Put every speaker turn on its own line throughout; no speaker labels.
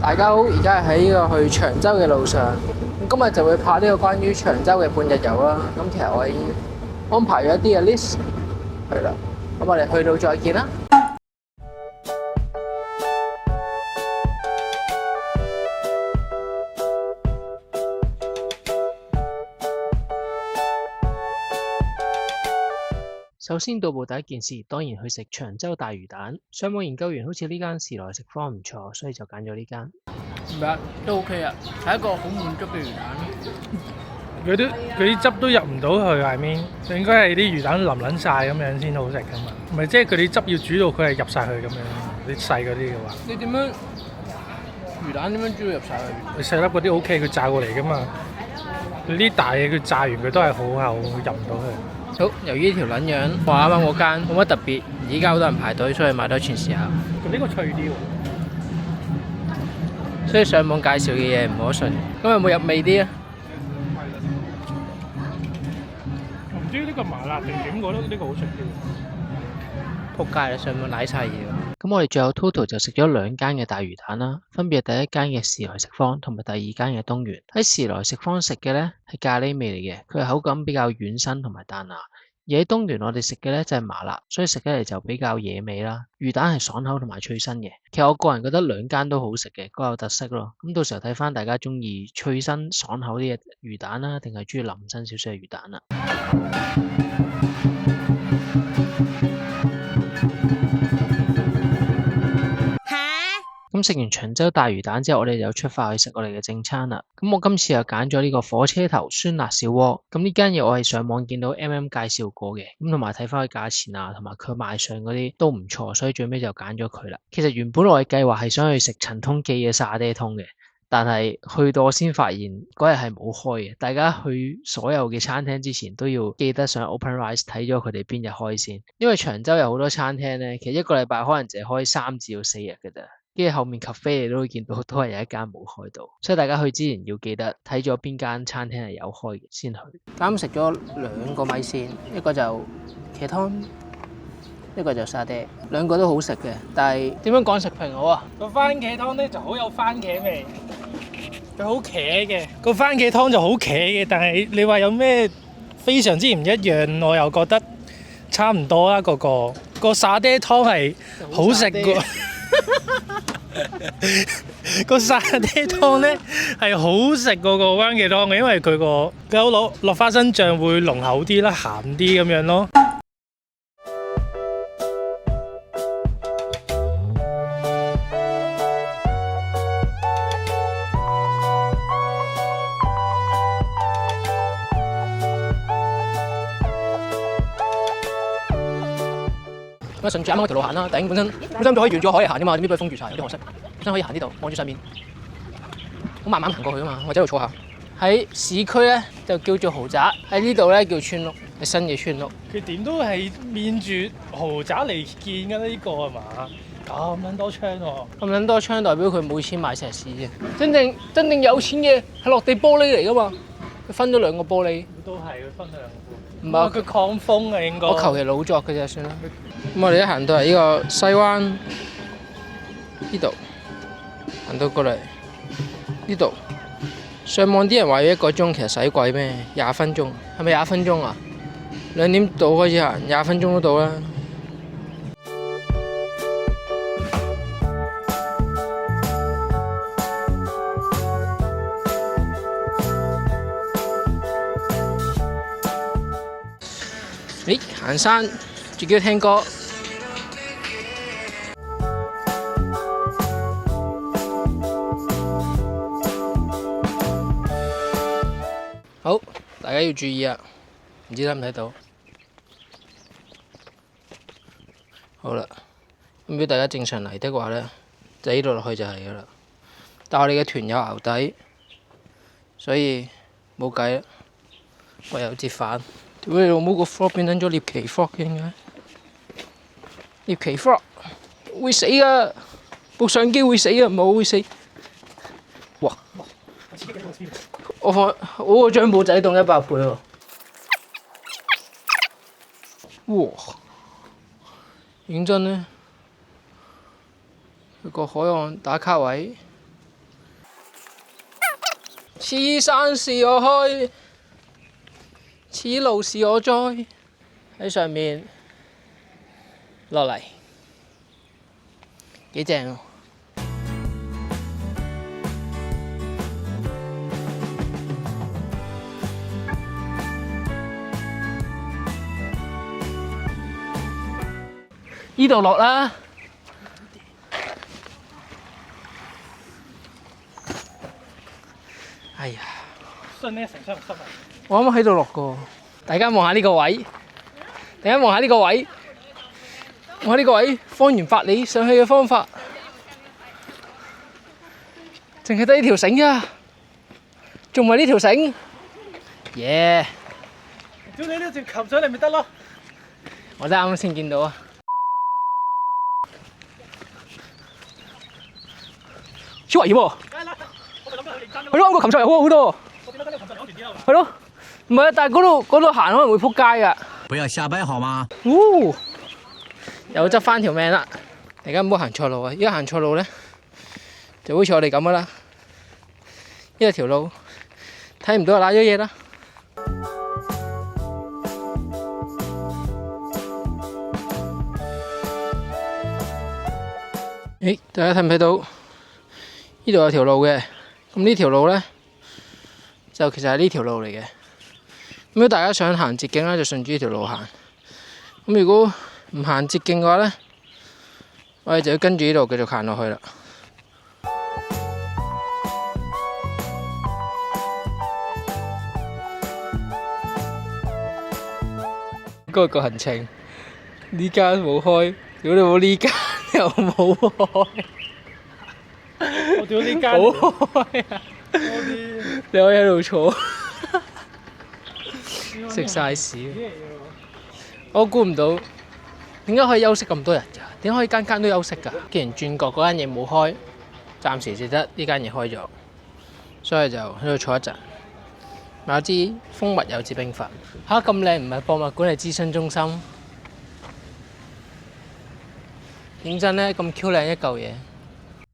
大家好，而家係喺呢個去長洲嘅路上。今日就會拍呢個關於長洲嘅半日遊啦。咁其實我已經安排咗一啲嘅 list， 係啦。咁我哋去到再見啦。首先到步第一件事，當然去食長洲大魚蛋。上網研究完，好似呢間時來食坊唔錯，所以就揀咗呢間。唔係都 OK 啊，係一個好滿足嘅魚蛋。
佢啲汁都入唔到去，I mean，應該係啲魚蛋淋撚晒咁樣先好食噶嘛。唔係即係佢啲汁要煮到佢係入晒去咁樣。你細嗰啲嘅話，
你點樣魚蛋點樣煮到入晒去？
你細粒嗰啲 OK，佢炸過嚟噶嘛。你啲大嘢佢炸完佢都係好厚，入唔到去。
好，由於條撚樣，我啱啱嗰間冇乜特別，而家好多人排隊，所以買多串試下。
咁呢個脆啲喎。
所以上網介紹嘅嘢唔可信。咁有冇入味啲啊？
唔知呢個麻辣定點，覺得呢個好食啲。
仆街啦！上網瀨晒嘢。咁我哋最後 total 就食咗兩間嘅大魚蛋啦，分別係第一間嘅時來食坊同埋第二間嘅東源。喺時來食坊食嘅呢係咖喱味嚟嘅，佢嘅口感比較軟身同埋彈牙。而喺東源我哋食嘅呢就係麻辣，所以食起嚟就比較野味啦。魚蛋係爽口同埋脆身嘅。其實我個人覺得兩間都好食嘅，各有特色咯。咁到時候睇翻大家中意脆身爽口啲嘅魚蛋啦，定係中意腍身少少嘅魚蛋啦。咁食完長洲大魚蛋之後，我哋就出發去食我哋嘅正餐啦。咁我今次又揀咗呢個火車頭酸辣小鍋。咁呢間嘢我係上網見到 介紹過嘅，咁同埋睇翻佢價錢啊，同埋佢賣相嗰啲都唔錯，所以最尾就揀咗佢啦。其實原本我嘅計劃係想去食陳通記嘅沙爹通嘅，但係去到我先發現嗰日係冇開嘅。大家去所有嘅餐廳之前都要記得上 OpenRice 睇咗佢哋邊日開先，因為長洲有好多餐廳呢，其實一個禮拜可能淨係開3至到4日嘅咋。跟住後面 cafe 你都會見到都係有一間冇開到，所以大家去之前要記得睇咗邊間餐廳係有開嘅先去。啱食咗2個米線，一個就茄湯，一個就沙爹，兩個都好食嘅。但係點樣講食評好啊？
個番茄湯咧就好有番茄味，佢好茄嘅。個番茄湯就好茄嘅，但係你話有咩非常之唔一樣，我又覺得差唔多啦。個沙爹湯係好食嘅。個沙爹湯咧係好食過個番茄湯嘅，因為佢有落花生醬會濃厚啲啦，鹹啲咁樣咯。
咁順住啱啱嗰條路行啦，頂本身就可以沿住海嚟行啫嘛，點知俾佢封住晒，有啲可惜。本身可以行呢度，望住上面，好慢慢行過去啊嘛，或者喺度坐下。喺市區咧就叫做豪宅，喺呢度咧叫村屋，係新嘅村屋。
佢點都係面住豪宅嚟建㗎呢個係嘛？咁撚多窗喎，
咁撚多窗代表佢冇錢買石屎啫。真正有錢嘅係落地玻璃嚟噶嘛，佢分咗2個玻璃。
都係佢分2個。
唔係
佢抗風啊應該。
我求其老作嘅啫算啦。咁我哋一行到嚟呢個西灣呢度，行到過嚟呢度，上網啲人話要1個鐘，其實使鬼咩？20分鐘，係咪20分鐘啊？2點到開始行，20分鐘都到啦。咦，行山自己聽歌。好，大家要注意啊！唔知睇唔睇到？好啦，咁如果大家正常嚟的話呢，就呢度落去就係噶啦。但我哋嘅團有牛底，所以冇計啦，唯有折返。屌你老母個 vlog 變緊咗獵奇 vlog 嘅點解？獵奇 vlog 會死噶，部相機會死噶，唔係我會死。哇！我個張簿仔凍100倍喎。哇！認真呢，去個海岸打卡位此山是我開，此路是我栽。喺上面落嚟，幾正喎！呢度落啦。哎呀！
信呢成箱唔濕啊！
我啱啱喺度落過，大家望下呢個位，大家望下呢個位，望下呢個位，方圓百里上去嘅方法，淨係得呢條繩啊，仲唔係呢條繩？耶！
屌你呢條擒上嚟咪得咯！
我真係啱啱先見到啊！超危險喎！係咯，個擒上嚟好好多。係咯，唔係啊，但係嗰度行可能會撲街㗎。
不要瞎掰好嗎？
又執翻條命啦！大家唔好行錯路啊！如果行錯路咧，就好似我哋咁噶啦，呢條路睇唔到就揦咗嘢啦。誒，大家睇唔睇到？呢度有條路嘅，咁呢條路咧就其實係呢條路嚟嘅。咁如果大家想行捷徑咧，就順住呢條路行。咁如果唔行捷徑嘅話咧，我哋就要跟住呢度繼續行落去啦。嗰個行程呢間冇開，屌你冇呢間又冇開。
我屌呢間
冇開啊！你可以喺度坐，食晒屎。我估唔到點解可以休息咁多日㗎？點解可以間間都休息㗎？既然轉角嗰間嘢冇開，暫時只得呢間嘢開咗，所以就喺度坐一陣。買支蜂蜜柚子冰粉嚇，咁靚，唔係博物館，係諮詢中心。認真咧，咁 Q 靚一嚿嘢。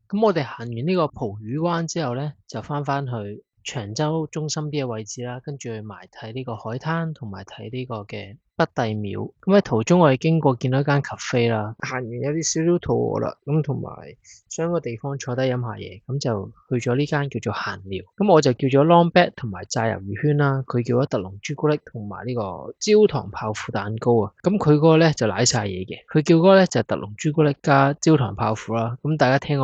咁我哋行完呢個蒲魚灣之後咧，就翻去長洲中心啲嘅位置啦，跟住去埋睇呢個海灘，同埋睇呢個嘅北帝廟。咁喺途中我哋經過見到一間 cafe 啦，行完有啲少少肚餓啦，咁同埋想個地方坐低飲下嘢，咁就去咗呢間叫做閒聊。咁我就叫咗 long bag 同埋炸魷魚圈啦，佢叫咗特濃朱古力同埋呢個焦糖泡芙蛋糕啊。咁佢嗰個咧就瀨晒嘢嘅，佢叫嗰個咧就係特濃朱古力加焦糖泡芙啦。咁大家睇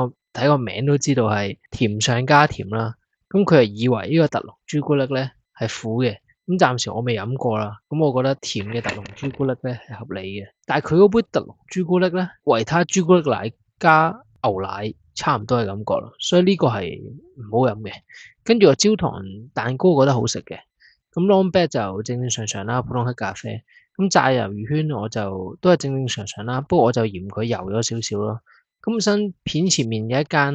個名都知道係甜上加甜啦。咁佢係以為呢個特濃朱古力咧係苦嘅，咁暫時我未飲過啦。咁我覺得甜嘅特濃朱古力咧係合理嘅，但係佢嗰杯特濃朱古力咧，維他朱古力奶加牛奶差唔多係感覺咯，所以呢個係唔好飲嘅。跟住個焦糖蛋糕我覺得好食嘅，咁 long bag 就正正常常啦，普通黑咖啡。咁炸魷魚圈我就都係正正常常啦，不過我就嫌佢油咗少少咯。咁本身片前面有一間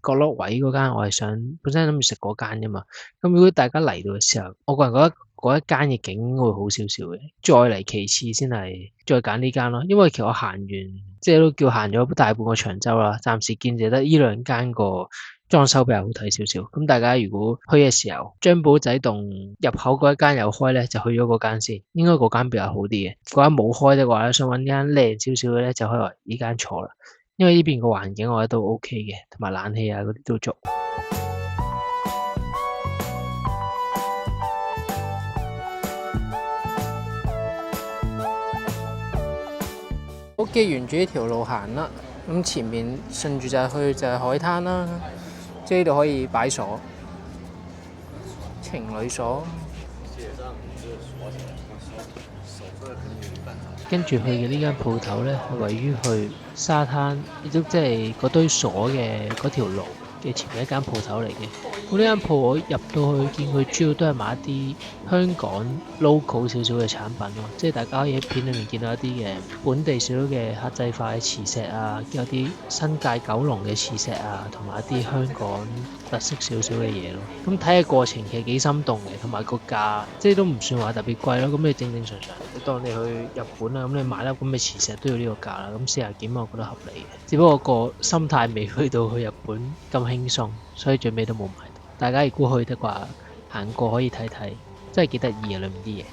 角落位嗰間，我係本身諗住食嗰間㗎嘛。咁如果大家嚟到嘅時候，我個人覺得嗰一間嘅景會好少少嘅，再嚟其次先係再揀呢間咯。因為其實我行完即係都叫行咗大半個長洲啦，暫時見就得呢兩間個裝修比較好睇少少。咁大家如果去嘅時候，張保仔洞入口嗰一間有開咧，就去咗嗰間先，應該嗰間比較好啲嘅。嗰間冇開嘅話咧，想揾間靚少少嘅咧，就可以嚟呢間坐啦。因為呢邊個環境我覺得都 OK 嘅，同埋冷氣啊嗰啲都足。好，既沿住呢條路行啦，咁前面順住就係海灘啦，即係呢度可以擺鎖，情侶鎖。跟住去嘅呢間鋪頭咧，係位於去沙灘，亦都即係嗰堆鎖嘅嗰條路嘅前面一間鋪頭嚟嘅。咁呢間鋪我入到去見佢主要都係買一啲香港 local 少少嘅產品咯，即係大家可以喺片裏面見到一啲嘅本地少少嘅客製化嘅磁石啊，有啲新界九龍嘅磁石啊，同埋一啲香港特色少少嘅嘢咯。咁睇嘅過程其實幾心動嘅，同埋個價即係都唔算話特別貴咯。咁你正正常常，你當你去日本啦，咁你買粒咁嘅磁石都要呢個價啦。咁40幾蚊我覺得合理嘅，只不過個心態未去到去日本咁輕鬆，所以最尾都冇買到。大家如果去的話，行過可以睇睇，真係幾得意啊！裏面啲嘢。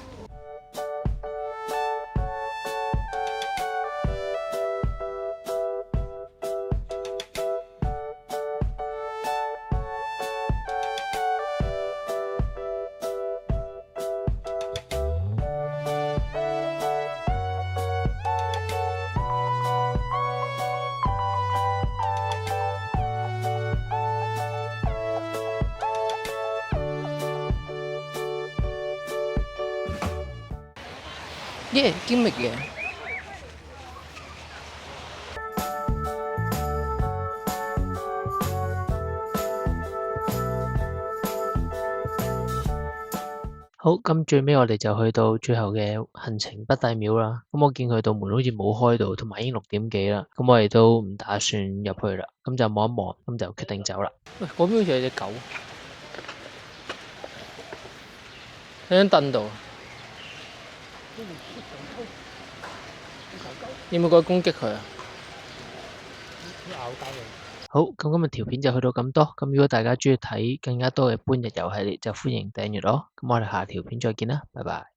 經歷嘅。好，咁最尾我哋就去到最後嘅行程北帝廟啦。咁我見佢道門好似冇開到，同埋已經6點幾啦。咁我哋都唔打算入去啦。咁就望一望，咁就決定走啦。喂，嗰邊好似有隻狗喺張凳度。你有冇過去攻擊佢啊？好，咁今日條片就去到咁多。咁如果大家鍾意睇更加多嘅搬日遊系列，就歡迎訂閱咯。咁我哋下條片再見啦，拜拜。